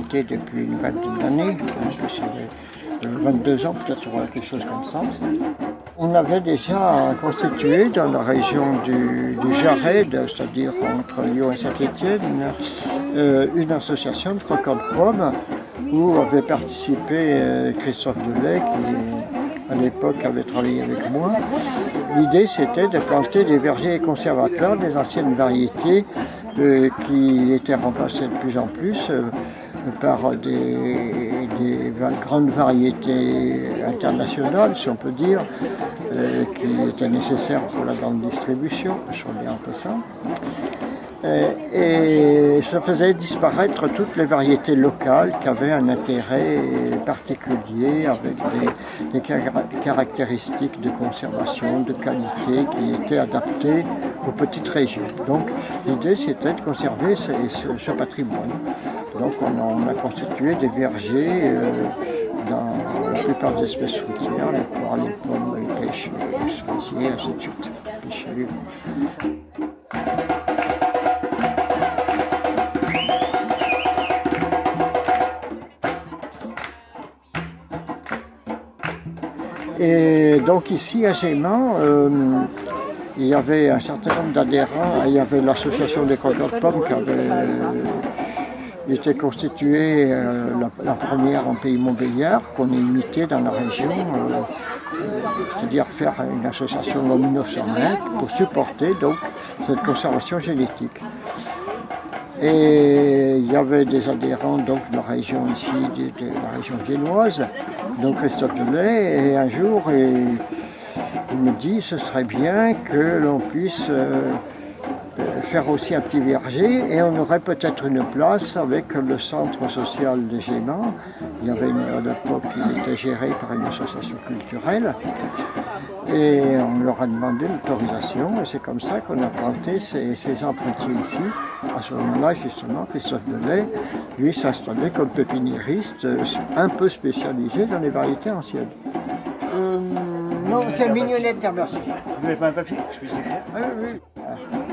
l'activité depuis une vingtaine d'années, 22 ans peut-être, quelque chose comme ça. On avait déjà constitué dans la région du Jarret, c'est-à-dire entre Lyon et Saint-Étienne, une association de croquants de pommes où avait participé Christophe Delay, qui à l'époque avait travaillé avec moi. L'idée c'était de planter des vergers conservateurs, des anciennes variétés qui étaient remplacées de plus en plus par des grandes variétés internationales, si on peut dire, qui étaient nécessaires pour la grande distribution, je dis un peu ça. Et ça faisait disparaître toutes les variétés locales qui avaient un intérêt particulier avec des caractéristiques de conservation, de qualité qui étaient adaptées aux petites régions. Donc l'idée c'était de conserver ce patrimoine. Donc on a constitué des vergers dans la plupart des espèces fruitières, les poires, les pommes, les pêches, les cerisiers, ainsi de suite. Et donc ici à Gémant, il y avait un certain nombre d'adhérents. Il y avait l'association des croquants de pommes qui avait été constituée, la première en pays Montbéliard, qu'on a imitée dans la région, c'est-à-dire faire une association en 1920 pour supporter donc cette conservation génétique. Et il y avait des adhérents donc, de la région ici, de la région viennoise, donc Christophe Delay, et un jour il me dit ce serait bien que l'on puisse faire aussi un petit verger et on aurait peut-être une place avec le centre social de Gémant. Il y avait à l'époque, il était géré par une association culturelle et on leur a demandé l'autorisation et c'est comme ça qu'on a planté ces emprunttiers ici. À ce moment-là, justement, Christophe Delay, lui, s'installait comme pépiniériste un peu spécialisé dans les variétés anciennes. Non, c'est Mignonnette d'Herbercy. Vous n'avez pas un papier que je puisse écrire? Oui.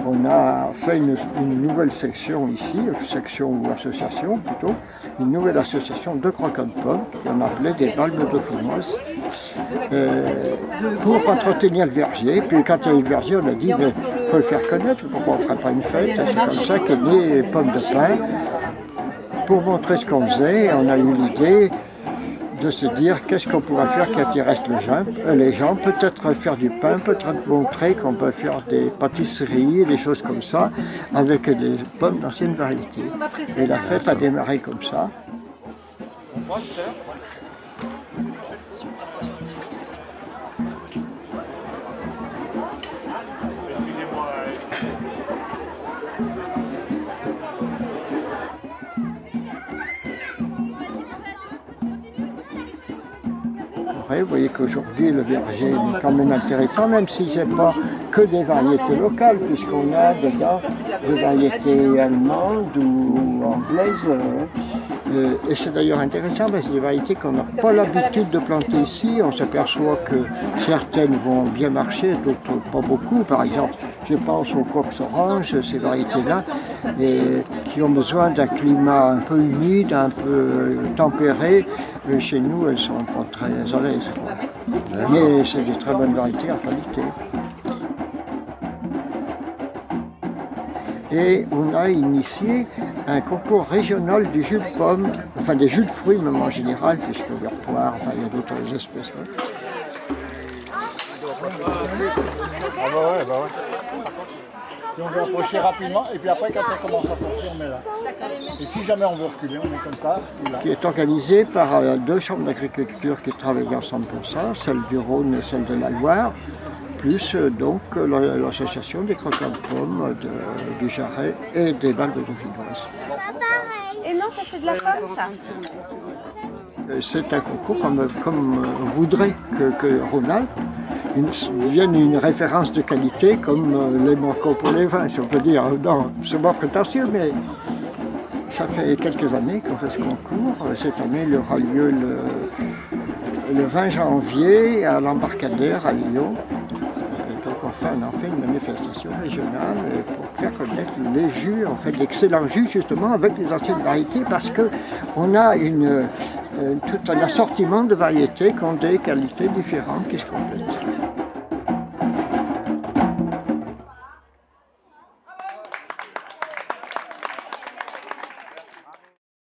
On a fait une nouvelle section ici, section ou association plutôt, une nouvelle association de croquants de pommes qu'on appelait des balles dauphinoises pour entretenir le verger. Puis quand il y a eu le verger, on a dit il faut le faire connaître, pourquoi on ne ferait pas une fête? C'est comme ça qu'est née les pommes de pin. Pour montrer ce qu'on faisait, on a eu l'idée de se dire qu'est-ce qu'on pourrait faire qui intéresse les gens, peut-être faire du pain, peut-être montrer qu'on peut faire des pâtisseries, des choses comme ça, avec des pommes d'anciennes variétés. Et la fête a démarré comme ça. Vous voyez qu'aujourd'hui le verger est quand même intéressant, même si ce n'est pas que des variétés locales, puisqu'on a dedans des variétés allemandes ou anglaises. Et c'est d'ailleurs intéressant parce que c'est des variétés qu'on n'a pas l'habitude de planter ici. On s'aperçoit que certaines vont bien marcher, d'autres pas beaucoup. Par exemple, je pense aux coques oranges, ces variétés-là, qui ont besoin d'un climat un peu humide, un peu tempéré. Chez nous, elles ne sont pas très à l'aise. Mais c'est des très bonnes variétés en qualité. Et on a initié un concours régional du jus de pomme, enfin des jus de fruits même en général, puisque le poire, enfin il y a d'autres espèces. Et on veut approcher rapidement, et puis après quand ça commence à sortir, on met là. Et si jamais on veut reculer, on est comme ça. Qui est organisé par deux chambres d'agriculture qui travaillent ensemble pour ça, celle du Rhône et celle de la Loire, plus donc l'association des croquants de pommes du Jarret et des balles dauphinoises. Et non, ça c'est de la pomme, ça. C'est un concours comme voudrait que Rhône-Alpes devienne une référence de qualité comme les Manco pour les vins, si on peut dire. Non, c'est pas prétentieux, mais ça fait quelques années qu'on fait ce concours. Cette année, il aura lieu le 20 janvier à l'Embarcadère à Lyon. Donc on on en fait une manifestation régionale pour faire connaître les jus, on fait d'excellents jus justement avec les anciennes variétés parce qu'on a tout un assortiment de variétés qui ont des qualités différentes qui se complètent.